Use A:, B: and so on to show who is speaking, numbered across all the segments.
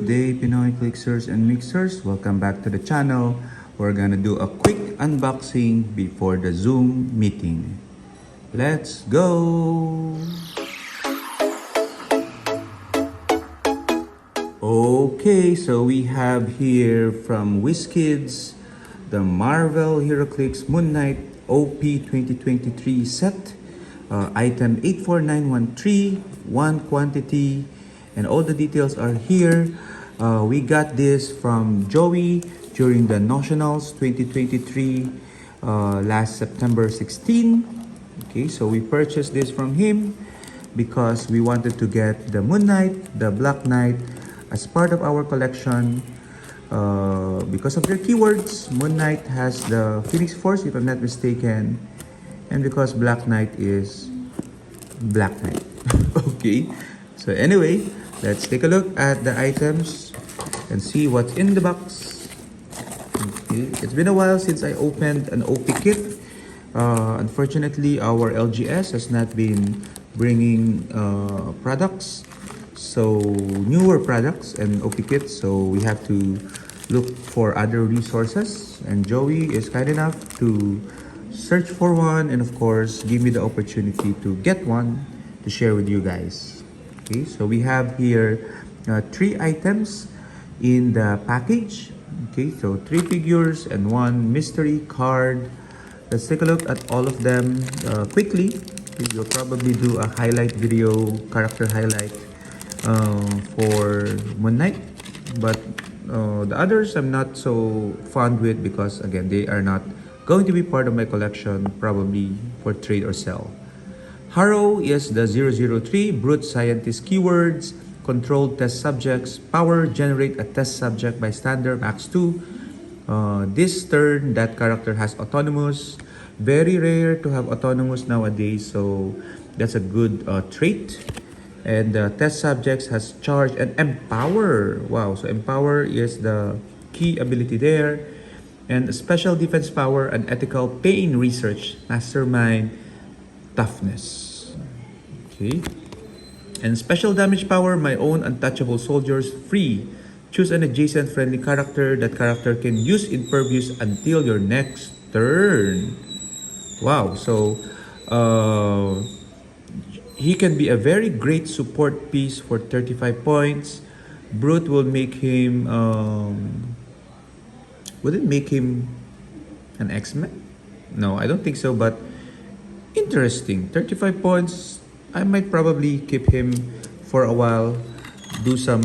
A: Good day, Pinoy Clixers and Mixers. Welcome back to the channel. We're gonna do a quick unboxing before the Zoom meeting. Let's go! Okay, so we have here from WizKids the Marvel Heroclix Moon Knight OP 2023 set. Item 84913, one quantity, and all the details are here. We got this from Joey during the Nationals 2023 last September 16. Okay, so we purchased this from him because we wanted to get the Moon Knight, the Black Knight as part of our collection. Because of their keywords, Moon Knight has the Phoenix Force, if I'm not mistaken, and because Black Knight is Black Knight. Okay, so anyway, let's take a look at the items and see what's in the box. Okay. It's been a while since I opened an OP kit. Unfortunately, our LGS has not been bringing products, so newer products and OP kits, so we have to look for other resources, and Joey is kind enough to search for one and of course give me the opportunity to get one to share with you guys. Okay, so we have here 3 items in the package. Okay, so 3 figures and 1 mystery card. Let's take a look at all of them quickly. We'll probably do a highlight video, character highlight for Moon Knight, but the others I'm not so fond with because again they are not going to be part of my collection, probably for trade or sell. Haro is the 003, brute scientist keywords, controlled test subjects, power, generate a test subject by standard, max 2. This turn, that character has autonomous. Very rare to have autonomous nowadays, so that's a good trait. And test subjects has charge and empower. Wow, so empower is the key ability there. And special defense power and ethical pain research, mastermind, toughness. Okay. And special damage power, my own untouchable soldiers, free. Choose an adjacent friendly character. That character can use impervious until your next turn. Wow, so he can be a very great support piece for 35 points. Brute will make him would it make him an X-Men? No, I don't think so, but interesting. 35 points. I might probably keep him for a while, do some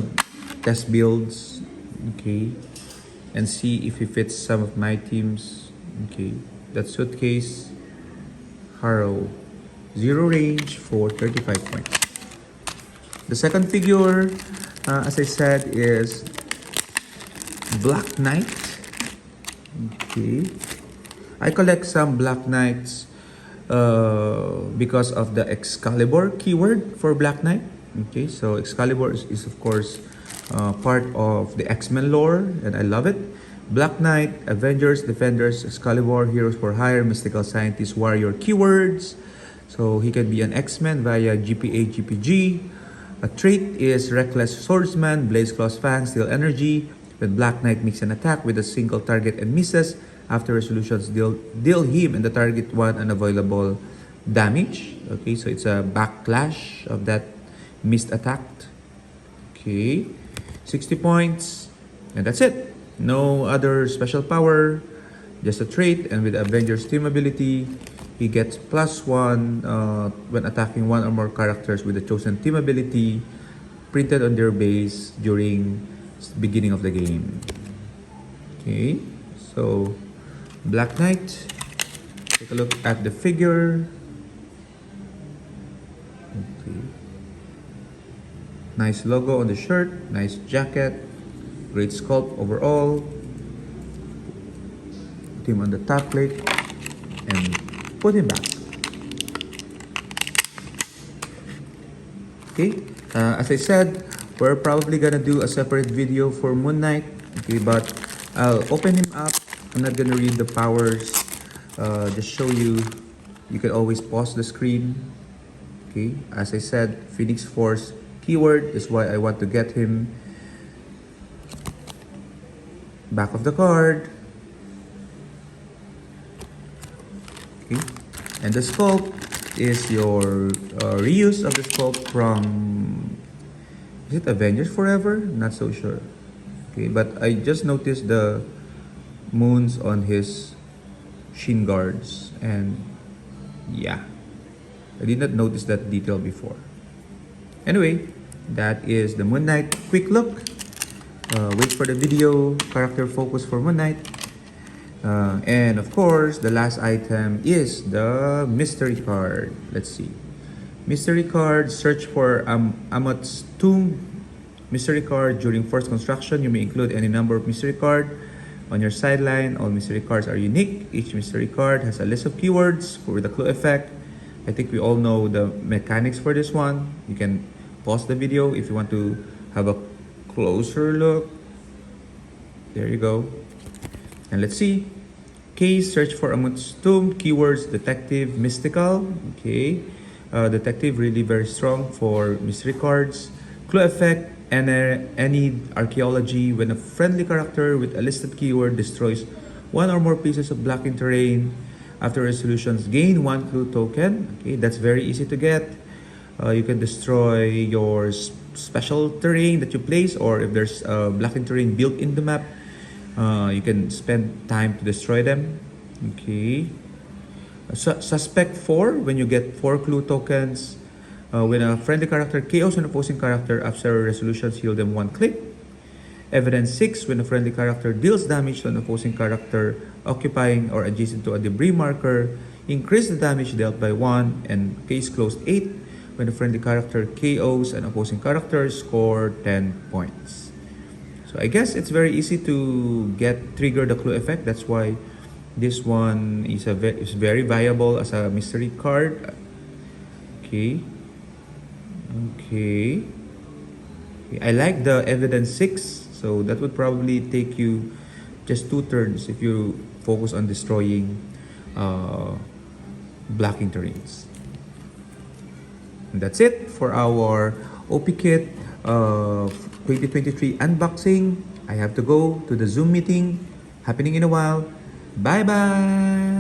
A: test builds, okay, and see if he fits some of my teams. Okay, that suitcase, Haro, 0 range for 35 points. The second figure, as I said, is Black Knight. Okay, I collect some Black Knights because of the Excalibur keyword for Black Knight. Okay, so Excalibur is of course part of the X-Men lore, and I love it. Black Knight, Avengers, Defenders, Excalibur, Heroes for Hire, Mystical Scientist, Warrior keywords. So he can be an X-Men via GPA, GPG. A trait is Reckless Swordsman, Blaze Claws Fang, Steel Energy. When Black Knight makes an attack with a single target and misses, after resolutions deal him and the target 1 unavoidable damage. Okay, so it's a backlash of that missed attack. Okay, 60 points, and that's it. No other special power, just a trait. And with Avengers team ability, he gets +1 when attacking 1 or more characters with the chosen team ability printed on their base during beginning of the game. Okay, so Black Knight. Take a look at the figure. Okay. Nice logo on the shirt, nice jacket, great sculpt overall. Put him on the top plate and put him back. Okay, as I said, we're probably gonna do a separate video for Moon Knight. Okay, but I'll open him up. I'm not gonna read the powers. Just show you. You can always pause the screen. Okay, as I said, Phoenix Force keyword is why I want to get him. Back of the card. Okay. And the sculpt is your reuse of the sculpt from, is it Avengers Forever? Not so sure. Okay, but I just noticed the moons on his shin guards, and yeah, I did not notice that detail before. Anyway, that is the Moon Knight quick look. Wait for the video character focus for Moon Knight. And of course, the last item is the mystery card. Let's see. Mystery card, search for Amot's Tomb. Mystery card, during force construction, you may include any number of mystery card on your sideline. All mystery cards are unique. Each mystery card has a list of keywords for the clue effect. I think we all know the mechanics for this one. You can pause the video if you want to have a closer look. There you go. And let's see. Case, search for Amot's Tomb. Keywords, detective, mystical. Okay. Detective, really very strong for mystery cards. Clue effect, any archaeology. When a friendly character with a listed keyword destroys one or more pieces of blocking terrain, after resolutions, gain one clue token. Okay, that's very easy to get. You can destroy your special terrain that you place, or if there's blocking terrain built in the map, you can spend time to destroy them. Okay. Suspect 4, when you get 4 clue tokens. When a friendly character KOs an opposing character after resolutions, heal them 1 click. Evidence 6, when a friendly character deals damage to an opposing character occupying or adjacent to a debris marker, increase the damage dealt by 1. And case closed 8, when a friendly character KOs an opposing character, score 10 points. So I guess it's very easy to trigger the clue effect. That's why this one is very viable as a mystery card. Okay. Okay. I like the evidence 6, so that would probably take you just 2 turns if you focus on destroying blocking terrains. And that's it for our OP Kit 2023 unboxing. I have to go to the Zoom meeting happening in a while. Bye bye.